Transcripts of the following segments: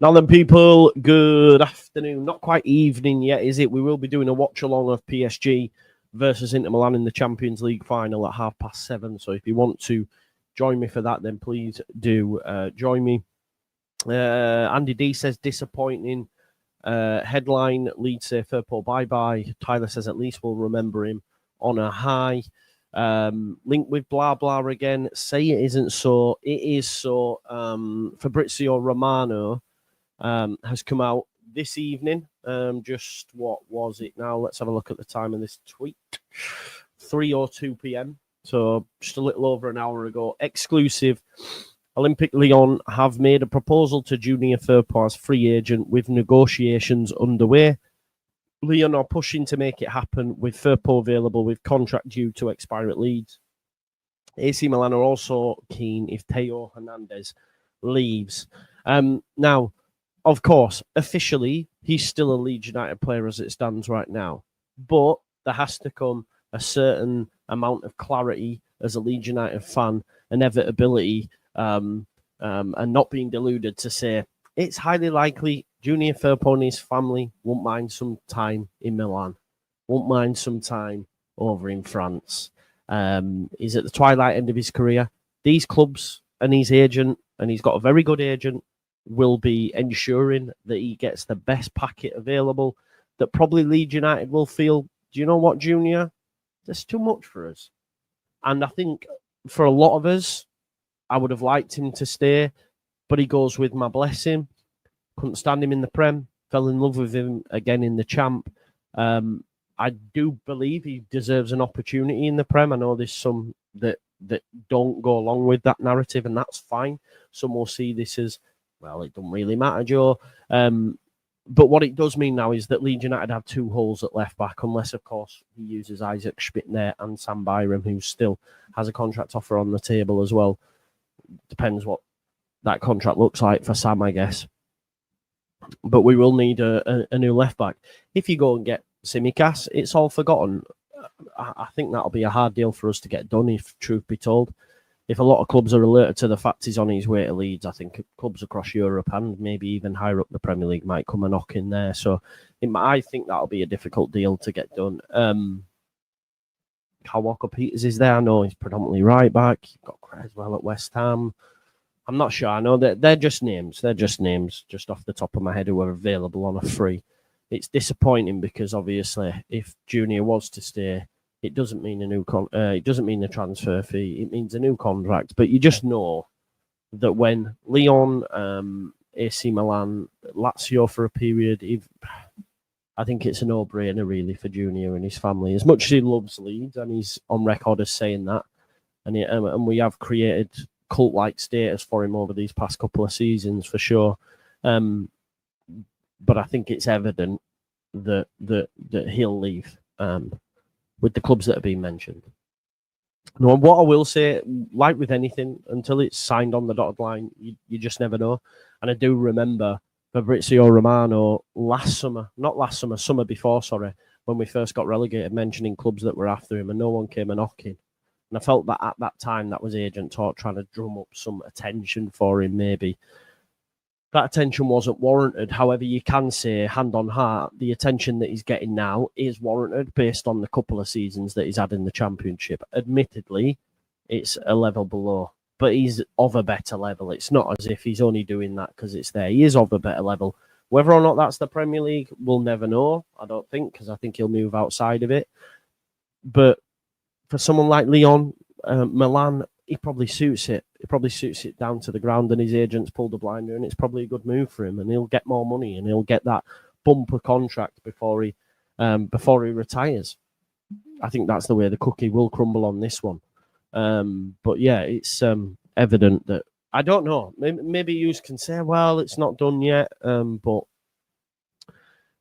Now then, people, good afternoon. Not quite evening yet, is it? We will be doing a watch-along of PSG versus Inter Milan in the Champions League final at 7:30. So if you want to join me for that, then please do join me. Andy D says, disappointing headline. Leeds say Firpo bye-bye. Tyler says, at least we'll remember him on a high. Linked with blah blah again. Say it isn't so. It is so. Fabrizio Romano has come out this evening. Just what was it now? Let's have a look at the time of this tweet. 3:02 p.m. So just a little over an hour ago. Exclusive. Olympique Lyon have made a proposal to Junior Firpo as free agent with negotiations underway. Lyon are pushing to make it happen with Firpo available with contract due to expire at Leeds. AC Milan are also keen if Theo Hernandez leaves. Now, of course, officially, he's still a Leeds United player as it stands right now. But there has to come a certain amount of clarity as a Leeds United fan, inevitability, and not being deluded to say it's highly likely Junior Firpo and his family won't mind some time in Milan, won't mind some time over in France. He's at the twilight end of his career. These clubs and his agent, and he's got a very good agent, will be ensuring that he gets the best packet available, that probably Leeds United will feel, do you know what, Junior? That's too much for us. And I think for a lot of us, I would have liked him to stay, but he goes with my blessing. Couldn't stand him in the Prem. Fell in love with him again in the Champ. I do believe he deserves an opportunity in the Prem. I know there's some that don't go along with that narrative, and that's fine. Some will see this as, well, it doesn't really matter, Joe. But what it does mean now is that Leeds United have two holes at left back, unless, of course, he uses Isaac Schmidt there and Sam Byram, who still has a contract offer on the table as well. Depends what that contract looks like for Sam, I guess. But we will need a new left back. If you go and get Tsimikas, it's all forgotten. I think that'll be a hard deal for us to get done, if truth be told. If a lot of clubs are alerted to the fact he's on his way to Leeds, I think clubs across Europe and maybe even higher up the Premier League might come a knock in there. So I think that'll be a difficult deal to get done. Kyle Walker-Peters is there. I know he's predominantly right back. You've got Creswell at West Ham. I'm not sure. I know that they're just names. They're just names, just off the top of my head, who are available on a free. It's disappointing because obviously, if Junior was to stay, it doesn't mean it doesn't mean a transfer fee. It means a new contract. But you just know that when Lyon, AC Milan, Lazio for a period, I think it's a no-brainer really for Junior and his family. As much as he loves Leeds, and he's on record as saying that, and we have created cult-like status for him over these past couple of seasons for sure. But I think it's evident that he'll leave with the clubs that have been mentioned. No, what I will say, like with anything, until it's signed on the dotted line, you just never know. And I do remember Fabrizio Romano summer before, when we first got relegated, mentioning clubs that were after him, and no one came a knocking. And I felt that at that time, that was agent talk trying to drum up some attention for him, maybe. That attention wasn't warranted. However, you can say, hand on heart, the attention that he's getting now is warranted based on the couple of seasons that he's had in the Championship. Admittedly, it's a level below, but he's of a better level. It's not as if he's only doing that because it's there. He is of a better level. Whether or not that's the Premier League, we'll never know, I don't think, because I think he'll move outside of it. But for someone like Lyon, Milan, he probably suits it. He probably suits it down to the ground, and his agent's pulled the blinder, and it's probably a good move for him, and he'll get more money, and he'll get that bumper contract before he retires. I think that's the way the cookie will crumble on this one. But yeah, it's evident that, I don't know. Maybe you can say, well, it's not done yet, but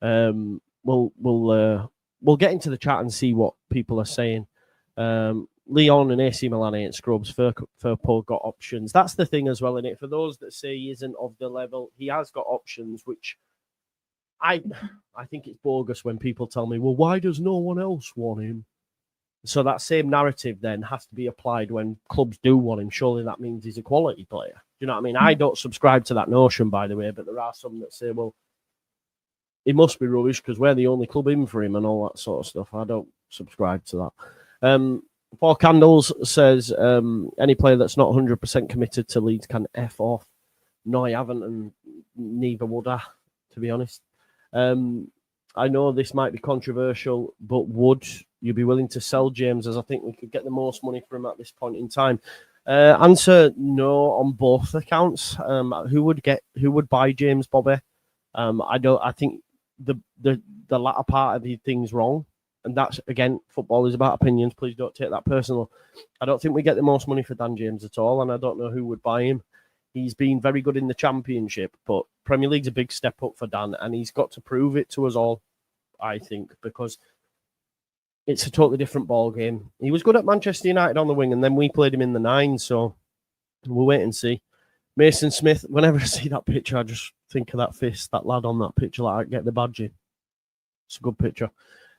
we'll get into the chat and see what people are saying. Lyon and AC Milan ain't scrubs. Firpo got options. That's the thing as well, in it. For those that say he isn't of the level, he has got options, which I think it's bogus when people tell me, well, why does no one else want him? So that same narrative then has to be applied when clubs do want him. Surely that means he's a quality player. Do you know what I mean? I don't subscribe to that notion, by the way, but there are some that say, well, it must be rubbish because we're the only club in for him and all that sort of stuff. I don't subscribe to that. Four Candles says, any player that's not 100% committed to Leeds can F off. No, I haven't, and neither would I, to be honest. I know this might be controversial, but would you be willing to sell James, as I think we could get the most money for him at this point in time? Answer no on both accounts. Who would buy James, Bobby? I think the latter part of the thing's wrong. And that's, again, football is about opinions. Please don't take that personal. I don't think we get the most money for Dan James at all, and I don't know who would buy him. He's been very good in the Championship, but Premier League's a big step up for Dan, and he's got to prove it to us all, I think, because it's a totally different ball game. He was good at Manchester United on the wing, and then we played him in the 9, so we'll wait and see. Mason Smith, whenever I see that picture, I just think of that fist, that lad on that picture, like, get the badge in. It's a good picture.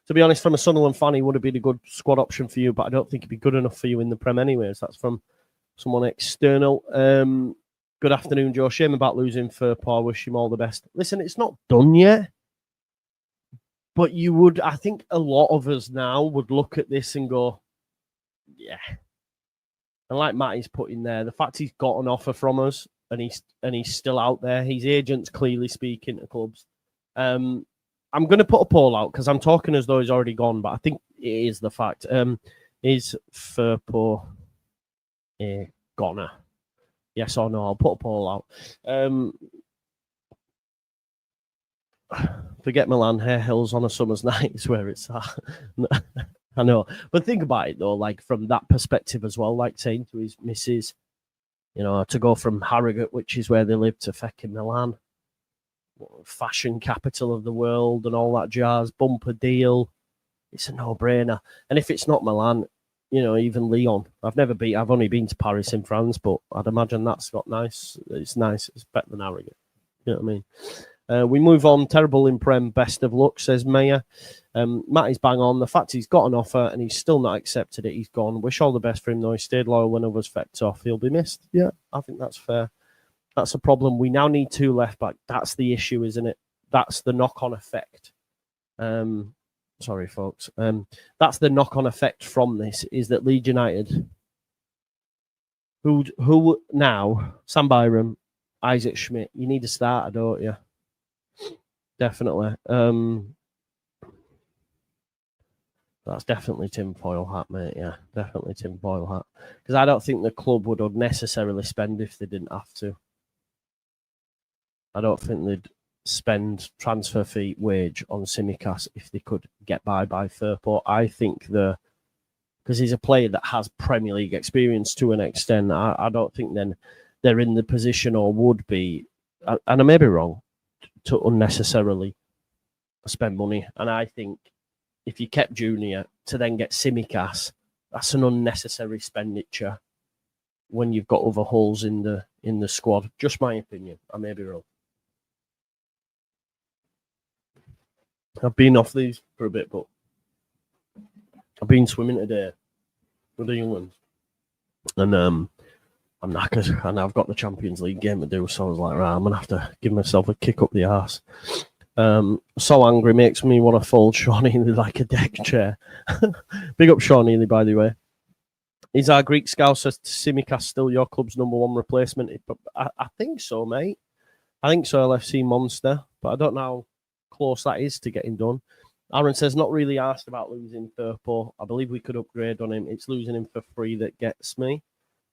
To be honest, from a Sunderland fan, he would have been a good squad option for you, but I don't think he'd be good enough for you in the Prem anyways. That's from someone external. Good afternoon, Joe. Shame about losing Firpo. I wish him all the best. Listen, it's not done yet, but I think a lot of us now would look at this and go, yeah. And like Matty's put in there, the fact he's got an offer from us and he's still out there, his agent's clearly speaking to clubs. I'm going to put a poll out because I'm talking as though he's already gone, but I think it is the fact. Is Firpo a goner? Yes or no? I'll put a poll out. Forget Milan, Hare Hills on a summer's night is where it's at. I know. But think about it, though, like from that perspective as well, like saying to his missus, to go from Harrogate, which is where they live, to feckin' Milan. Fashion capital of the world and all that jazz, bumper deal. It's a no-brainer. And if it's not Milan, even Lyon. I've only been to Paris in France, but I'd imagine that's got nice. It's nice. It's better than Harrogate. You know what I mean? We move on. Terrible in Prem. Best of luck, says Mayor. Matty's bang on. The fact he's got an offer and he's still not accepted it, he's gone. Wish all the best for him, though. He stayed loyal when others fecked off. He'll be missed. Yeah, I think that's fair. That's a problem. We now need 2 left back. That's the issue, isn't it? That's the knock-on effect. Sorry, folks. That's the knock-on effect from this, is that Leeds United, who now, Sam Byram, Isaac Schmidt, you need a starter, don't you? Definitely. That's definitely tinfoil hat, mate. Yeah, definitely tinfoil hat. Because I don't think the club would unnecessarily spend if they didn't have to. I don't think they'd spend transfer fee wage on Tsimikas if they could get by Firpo. I think because he's a player that has Premier League experience to an extent, I don't think then they're in the position or would be, and I may be wrong, to unnecessarily spend money. And I think if you kept Junior to then get Tsimikas, that's an unnecessary expenditure when you've got other holes in the squad. Just my opinion. I may be wrong. I've been off these for a bit, but I've been swimming today with the young ones. And I'm knackered, and I've got the Champions League game to do, so I was like, right, I'm going to have to give myself a kick up the arse. So angry makes me want to fold Sean Healy like a deck chair. Big up Sean Healy, by the way. Is our Greek Scouser Tsimikas still your club's number 1 replacement? I think so, mate. I think so, LFC Monster, but I don't know how close that is to getting done. Aaron says, not really asked about losing Firpo. I believe we could upgrade on him. It's losing him for free that gets me.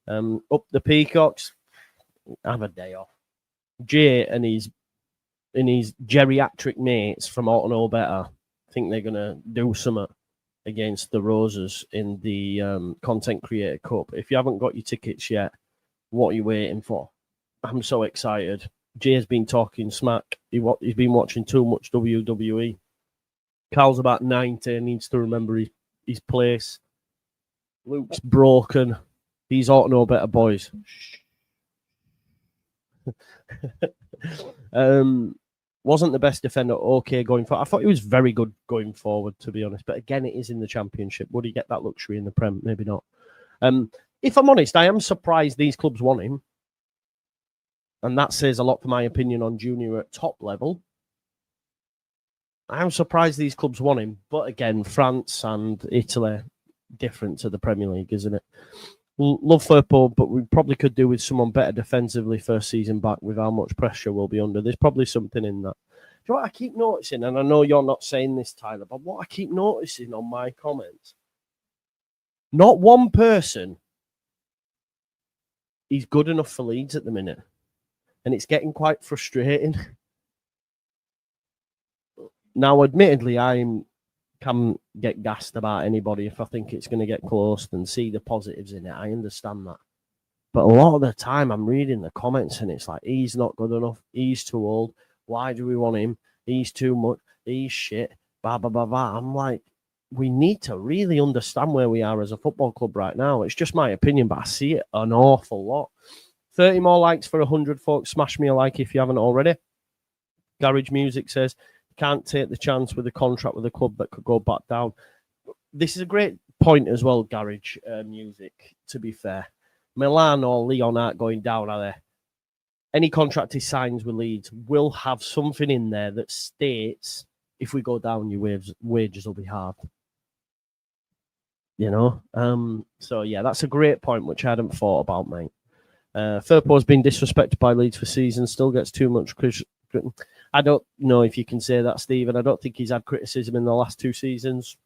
Up the Peacocks. Have a day off. Jay and his geriatric mates from Auto Know Better think they're going to do something against the Roses in the Content Creator Cup. If you haven't got your tickets yet, what are you waiting for? I'm so excited. Jay's been talking smack. He's been watching too much WWE. Carl's about 90, needs to remember his place. Luke's broken. These Auto Know Better boys. Wasn't the best defender. Okay, going forward. I thought he was very good going forward, to be honest. But again, it is in the Championship. Would he get that luxury in the Prem? Maybe not. If I'm honest, I am surprised these clubs want him. And that says a lot for my opinion on Junior at top level. I am surprised these clubs want him. But again, France and Italy, different to the Premier League, isn't it? Love Firpo, but we probably could do with someone better defensively first season back with how much pressure we'll be under. There's probably something in that. You know what I keep noticing, and I know you're not saying this, Tyler, but what I keep noticing on my comments, not one person is good enough for Leeds at the minute. And it's getting quite frustrating. Now, admittedly, I can get gassed about anybody if I think it's going to get close and see the positives in it. I understand that. But a lot of the time, I'm reading the comments and it's like, he's not good enough. He's too old. Why do we want him? He's too much. He's shit. Blah, blah, blah, blah. I'm like, we need to really understand where we are as a football club right now. It's just my opinion, but I see it an awful lot. 30 more likes for 100, folks. Smash me a like if you haven't already. Garage Music says, can't take the chance with a contract with a club that could go back down. This is a great point as well, Garage Music, to be fair. Milan or Lyon aren't going down, are they? Any contract he signs with Leeds will have something in there that states, if we go down, your wages will be hard. You know? So, yeah, that's a great point, which I hadn't thought about, mate. Firpo's been disrespected by Leeds for seasons, still gets too much criticism. I don't know if you can say that, Stephen. I don't think he's had criticism in the last 2 seasons.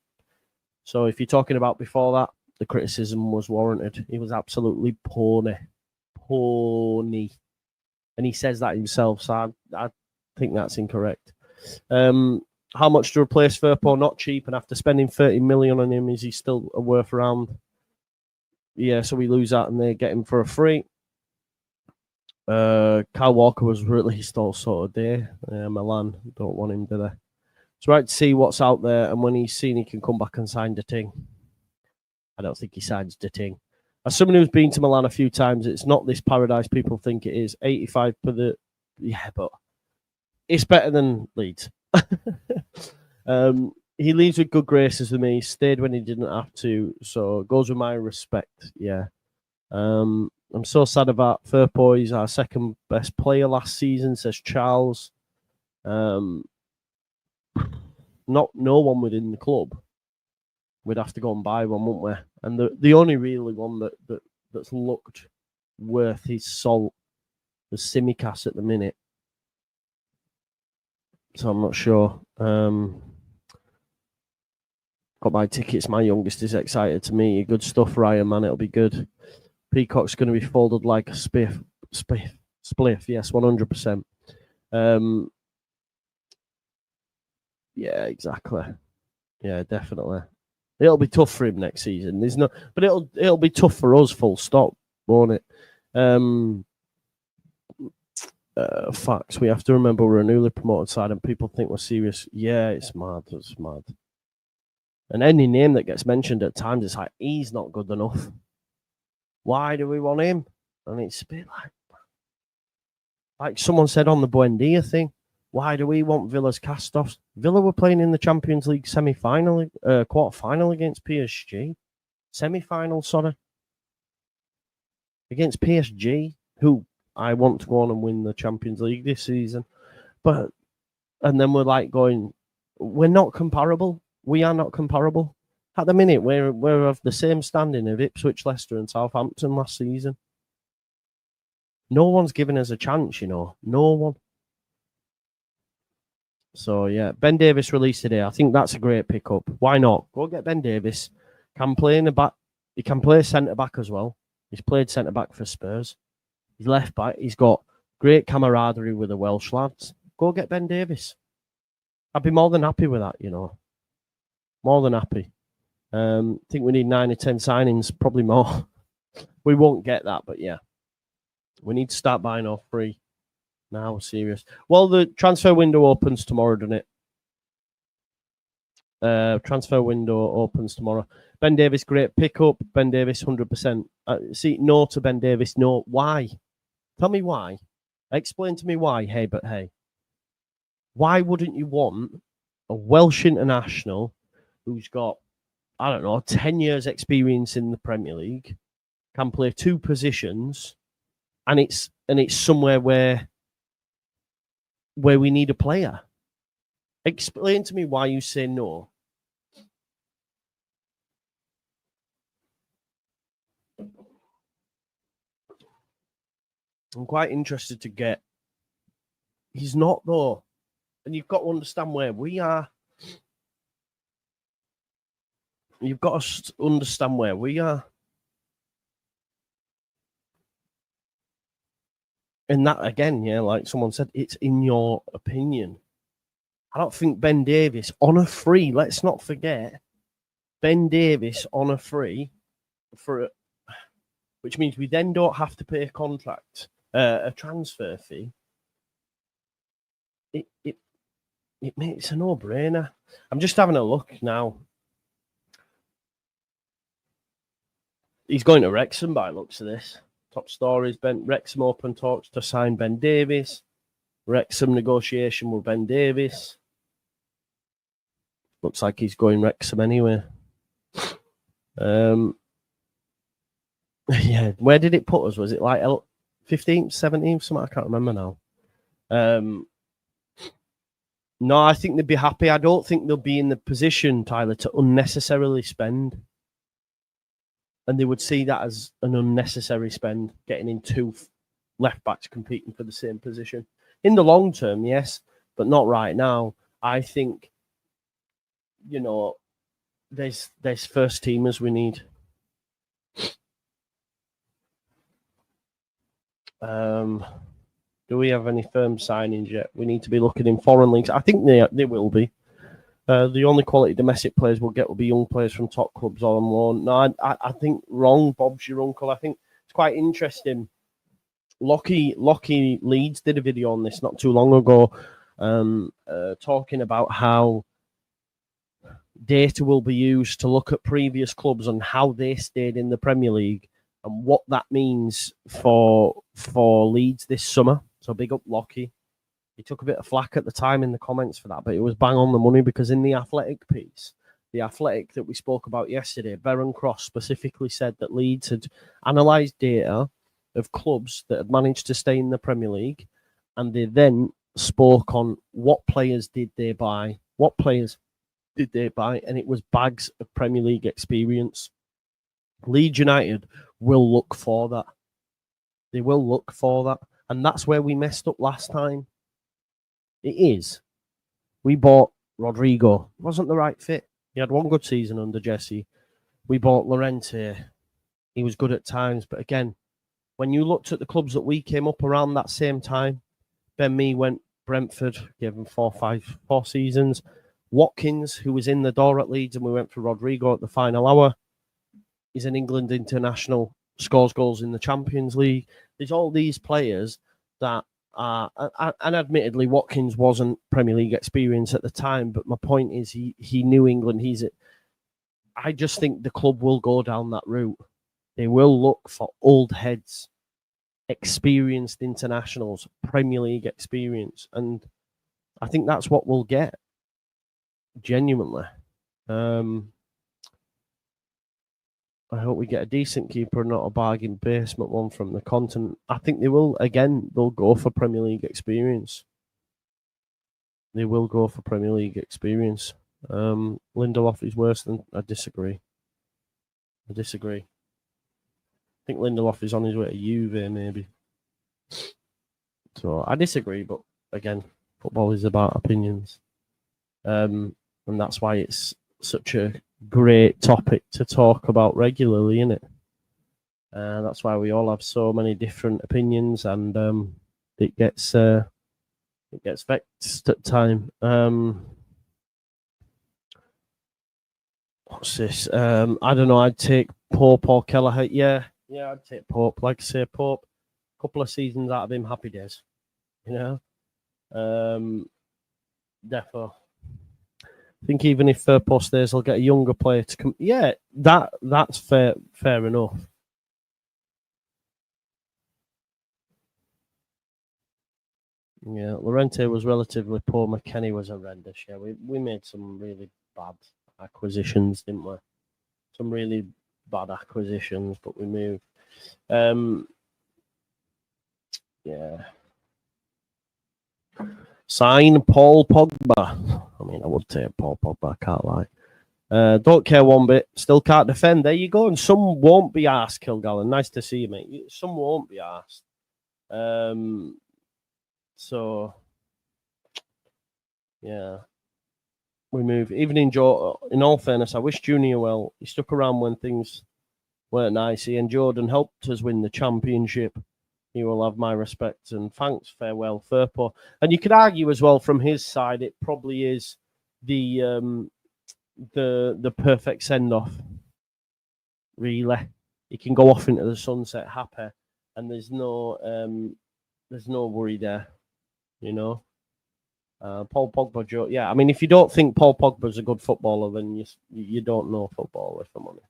So if you're talking about before that, the criticism was warranted. He was absolutely pony. And he says that himself, so I think that's incorrect. How much to replace Firpo? Not cheap, and after spending 30 million on him, is he still worth around? Yeah, so we lose that and they get him for a free. Kyle Walker was released also today. Milan don't want him, do they? It's right to see what's out there, and when he's seen he can come back and sign the thing. I don't think he signs the thing. As someone who's been to Milan a few times, it's not this paradise people think it is. 85 for the... Yeah, but it's better than Leeds. He leaves with good graces with me. Stayed when he didn't have to, so goes with my respect. Yeah. I'm so sad about Firpo. He's our second best player last season, says Charles. No one within the club. We'd have to go and buy one, wouldn't we? And the only really one that's looked worth his salt was Simicast at the minute. So I'm not sure. Got my tickets. My youngest is excited to meet you. Good stuff, Ryan, man. It'll be good. Peacock's going to be folded like a spliff. Yes, 100%. Yeah, exactly. Yeah, definitely. It'll be tough for him next season. But it'll be tough for us. Full stop, won't it? Facts. We have to remember we're a newly promoted side, and people think we're serious. Yeah, it's mad. It's mad. And any name that gets mentioned at times, it's like he's not good enough. Why do we want him? And it's a bit like someone said on the Buendia thing. Why do we want Villa's cast-offs? Villa were playing in the Champions League semi-final, quarter-final against PSG. Semi-final, sorry. Against PSG, who I want to go on and win the Champions League this season. And then we're like going, we're not comparable. We are not comparable. At the minute, we're of the same standing of Ipswich, Leicester and Southampton last season. No one's given us a chance, you know. No one. So, yeah, Ben Davis released today. I think that's a great pickup. Why not? Go get Ben Davis. Can play in the back. He can play centre-back as well. He's played centre-back for Spurs. He's left-back. He's got great camaraderie with the Welsh lads. Go get Ben Davis. I'd be more than happy with that, you know. More than happy. Think we need 9 or 10 signings, probably more. We won't get that, but yeah. We need to start buying off free. Now, serious. Well, the transfer window opens tomorrow, doesn't it? Transfer window opens tomorrow. Ben Davis, great pickup. Ben Davis, 100%. See, no to Ben Davis. No. Why? Tell me why. Explain to me why. Hey, but hey. Why wouldn't you want a Welsh international who's got, I don't know, 10 years experience in the Premier League, can play 2 positions, and it's somewhere where we need a player? Explain to me why you say no. I'm quite interested to get. He's not, though. And you've got to understand where we are. You've got to understand where we are. And that, again, yeah, like someone said, it's in your opinion. I don't think Ben Davies on a free, let's not forget, Ben Davies on a free, which means we then don't have to pay a transfer fee. It makes a no-brainer. I'm just having a look now. He's going to Wrexham by looks of this. Top stories: Wrexham open talks to sign Ben Davies. Wrexham negotiation with Ben Davies. Looks like he's going Wrexham anyway. Yeah, where did it put us? Was it like 15th, 17th, something? I can't remember now. No, I think they'd be happy. I don't think they'll be in the position, Tyler, to unnecessarily spend. And they would see that as an unnecessary spend, getting in 2 left-backs competing for the same position. In the long term, yes, but not right now. I think, you know, there's first teamers we need. Do we have any firm signings yet? We need to be looking in foreign leagues. I think they will be. The only quality domestic players we'll get will be young players from top clubs or on loan. No, I think wrong. Bob's your uncle. I think it's quite interesting. Lockie Leeds did a video on this not too long ago, talking about how data will be used to look at previous clubs and how they stayed in the Premier League and what that means for Leeds this summer. So big up Lockie. He took a bit of flack at the time in the comments for that, but it was bang on the money, because in the Athletic piece, the Athletic that we spoke about yesterday, Baron Cross specifically said that Leeds had analysed data of clubs that had managed to stay in the Premier League, and they then spoke on what players did they buy, and it was bags of Premier League experience. Leeds United will look for that. They will look for that, and that's where we messed up last time. It is. We bought Rodrigo. Wasn't the right fit. He had one good season under Jesse. We bought Llorente. He was good at times. But again, when you looked at the clubs that we came up around that same time, Ben Mee went Brentford, gave him 4 seasons. Watkins, who was in the door at Leeds, and we went for Rodrigo at the final hour. He's an England international, scores goals in the Champions League. There's all these players that and admittedly, Watkins wasn't Premier League experience at the time, but my point is he knew England. I just think the club will go down that route. They will look for old heads, experienced internationals, Premier League experience, and I think that's what we'll get. Genuinely. I hope we get a decent keeper and not a bargain basement one from the continent. I think they will, again, they'll go for Premier League experience. They will go for Premier League experience. Lindelof is worse than... I disagree. I think Lindelof is on his way to Juve, maybe. So I disagree, but again, football is about opinions. And that's why it's such a great topic to talk about regularly, isn't it? That's why we all have so many different opinions, and it gets vexed at time. What's this? I don't know. I'd take Pope or Kelleher. Yeah, I'd take Pope. Like I say, Pope. A couple of seasons out of him, happy days. You know, therefore. I think even if Firpo stays, they'll get a younger player to come. Yeah, that's fair enough. Yeah, Llorente was relatively poor. McKennie was horrendous. Yeah, we made some really bad acquisitions, didn't we? Some really bad acquisitions, but we moved. Yeah. Sign Paul Pogba. I mean, I would take Paul Pogba, I can't lie. Don't care one bit. Still can't defend. There you go. And some won't be asked, Kilgallen. Nice to see you, mate. Some won't be asked. So, yeah. We move. Even in all fairness, I wish Junior well. He stuck around when things weren't nice. He and Jordan helped us win the championship. He will have my respect and thanks. Farewell, Firpo. And you could argue as well from his side, it probably is the perfect send off. Really, he can go off into the sunset happy, and there's no worry there, you know. Paul Pogba, Joe. Yeah, I mean, if you don't think Paul Pogba's a good footballer, then you don't know football, if I'm honest.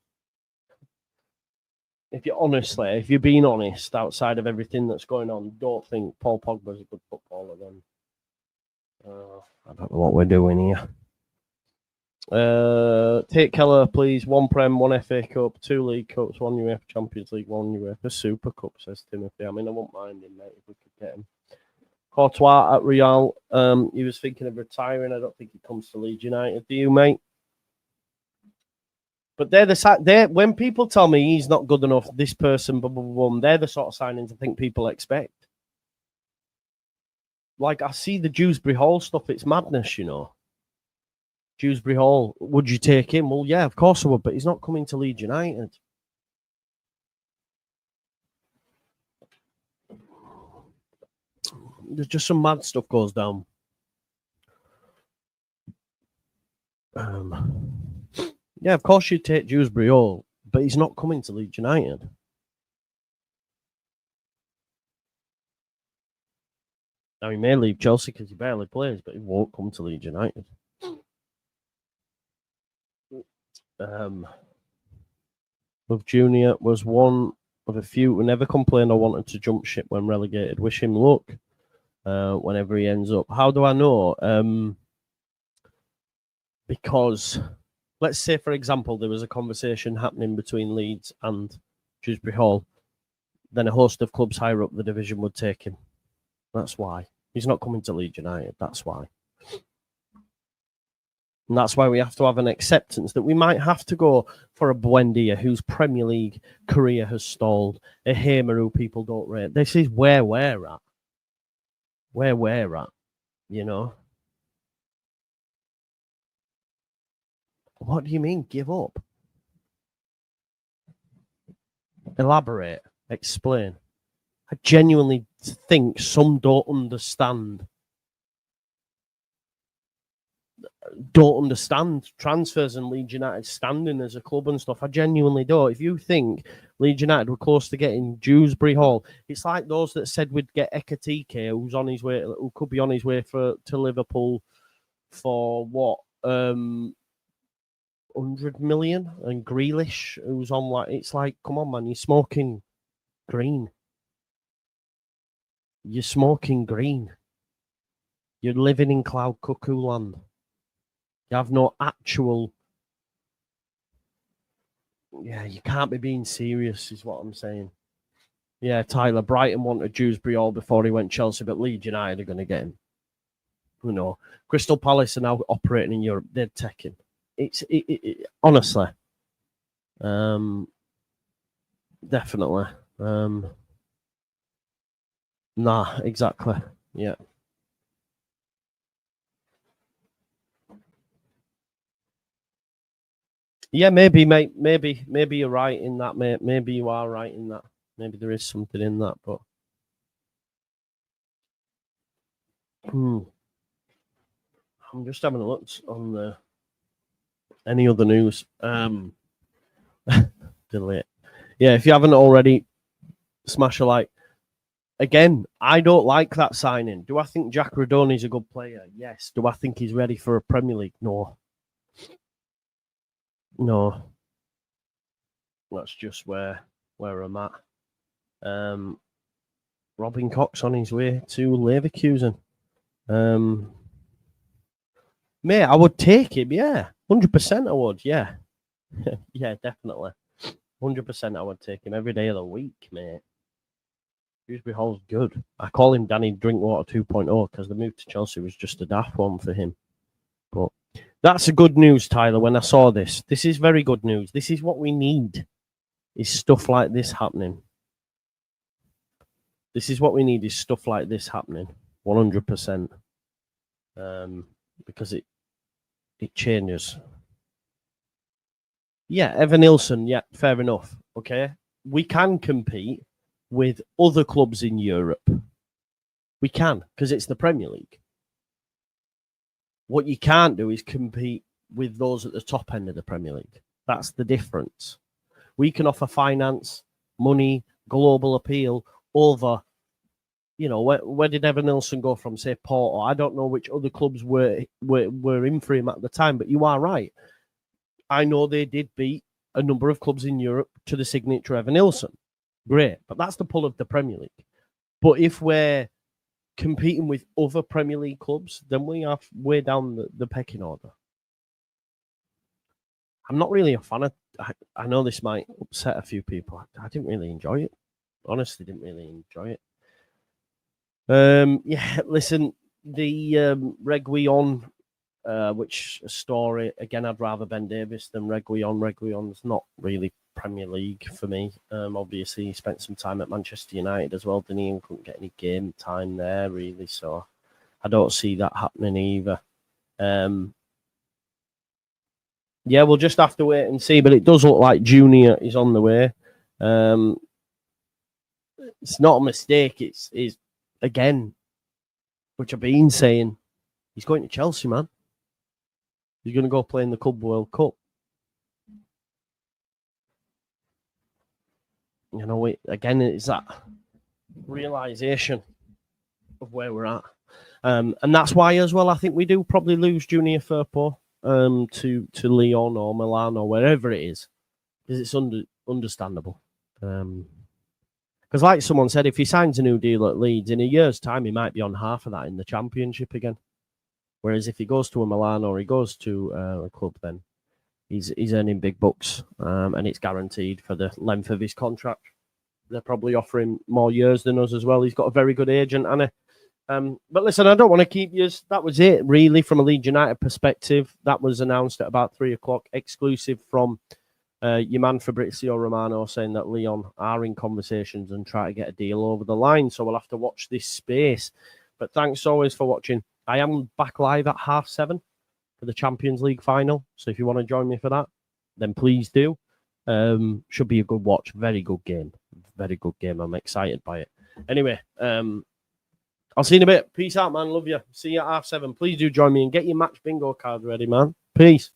If you're being honest, outside of everything that's going on, don't think Paul Pogba's a good footballer, then I don't know what we're doing here. Take Keller, please. 1 Prem, 1 FA Cup, 2 League Cups, 1 UEFA Champions League, 1 UEFA Super Cup, says Timothy. I mean, I won't mind him, mate, if we could get him. Courtois at Real. He was thinking of retiring. I don't think he comes to Leeds United. Do you, mate? But when people tell me he's not good enough, this person, blah, blah, blah, they're the sort of signings I think people expect. Like, I see the Dewsbury Hall stuff. It's madness, you know. Dewsbury Hall, would you take him? Well, yeah, of course I would, but he's not coming to Leeds United. There's just some mad stuff goes down. Yeah, of course you'd take Dewsbury Hall, but he's not coming to Leeds United. Now, he may leave Chelsea because he barely plays, but he won't come to Leeds United. With Junior was one of a few who never complained or wanted to jump ship when relegated. Wish him luck whenever he ends up. How do I know? Because, let's say, for example, there was a conversation happening between Leeds and Dewsbury Hall. Then a host of clubs higher up the division would take him. That's why. He's not coming to Leeds United. That's why. And that's why we have to have an acceptance that we might have to go for a Buendia whose Premier League career has stalled, a Hamer who people don't rate. This is where we're at. Where we're at, you know. What do you mean, give up? Elaborate. Explain. I genuinely think some don't understand transfers and Leeds United standing as a club and stuff. I genuinely don't. If you think Leeds United were close to getting Dewsbury Hall, it's like those that said we'd get Ekatike, who could be on his way to Liverpool for what, 100 million, and Grealish, who's on it's like, come on, man, you're smoking green. You're smoking green. You're living in cloud cuckoo land. You have no actual... Yeah, you can't be being serious, is what I'm saying. Yeah, Tyler, Brighton wanted Dewsbury Hall before he went Chelsea, but Leeds United are going to get him. You know, Crystal Palace are now operating in Europe. They're taking. Honestly. Definitely. Nah, exactly. Yeah. Yeah, maybe, mate. Maybe you're right in that, mate. Maybe you are right in that. Maybe there is something in that, but I'm just having a look on any other news. Delete. Yeah, if you haven't already, smash a like. Again, I don't like that signing. Do I think Jack Radoni's a good player? Yes. Do I think he's ready for a Premier League? No. That's just where I'm at. Robin Cox on his way to Leverkusen. Mate, I would take him, yeah. 100% I would, yeah. Yeah, definitely. 100% I would take him every day of the week, mate. Dewsbury Hall's good. I call him Danny Drinkwater 2.0 because the move to Chelsea was just a daft one for him. But that's a good news, Tyler, when I saw this. This is very good news. This is what we need, is stuff like this happening. This is what we need, is stuff like this happening. 100%. Because it changes. Yeah, Evan Nilsson, yeah, fair enough. Okay. We can compete with other clubs in Europe. We can, because it's the Premier League. What you can't do is compete with those at the top end of the Premier League. That's the difference. We can offer finance, money, global appeal over, you know, where did Evan Nilsson go from, say, Porto? I don't know which other clubs were in for him at the time, but you are right. I know they did beat a number of clubs in Europe to the signature Evan Nilsson. Great, but that's the pull of the Premier League. But if we're competing with other Premier League clubs, then we are way down the pecking order. I'm not really a fan of... I know this might upset a few people. I didn't really enjoy it. Honestly, didn't really enjoy it. Yeah, listen, the Reguilon, which story, again, I'd rather Ben Davies than Reguilon. Reguilon's not really Premier League for me. Obviously, he spent some time at Manchester United as well, didn't he? And couldn't get any game time there, really. So I don't see that happening either. Yeah, we'll just have to wait and see. But it does look like Junior is on the way. It's not a mistake. It's again, which I've been saying, he's going to Chelsea, man. He's going to go play in the Club World Cup. You know, again, it's that realization of where we're at. And that's why, as well, I think we do probably lose Junior Firpo to Lyon or Milan or wherever it is, because it's understandable. Because like someone said, if he signs a new deal at Leeds, in a year's time, he might be on half of that in the Championship again. Whereas if he goes to a Milan or he goes to a club, then he's earning big bucks, and it's guaranteed for the length of his contract. They're probably offering more years than us as well. He's got a very good agent, Anna. But listen, I don't want to keep you. That was it, really, from a Leeds United perspective. That was announced at about 3:00, exclusive from your man Fabrizio Romano, saying that Lyon are in conversations and try to get a deal over the line. So we'll have to watch this space. But thanks always for watching. I am back live at 7:30 for the Champions League final. So if you want to join me for that, then please do. Should be a good watch. Very good game. Very good game. I'm excited by it. Anyway, I'll see you in a bit. Peace out, man. Love you. See you at 7:30. Please do join me and get your match bingo card ready, man. Peace.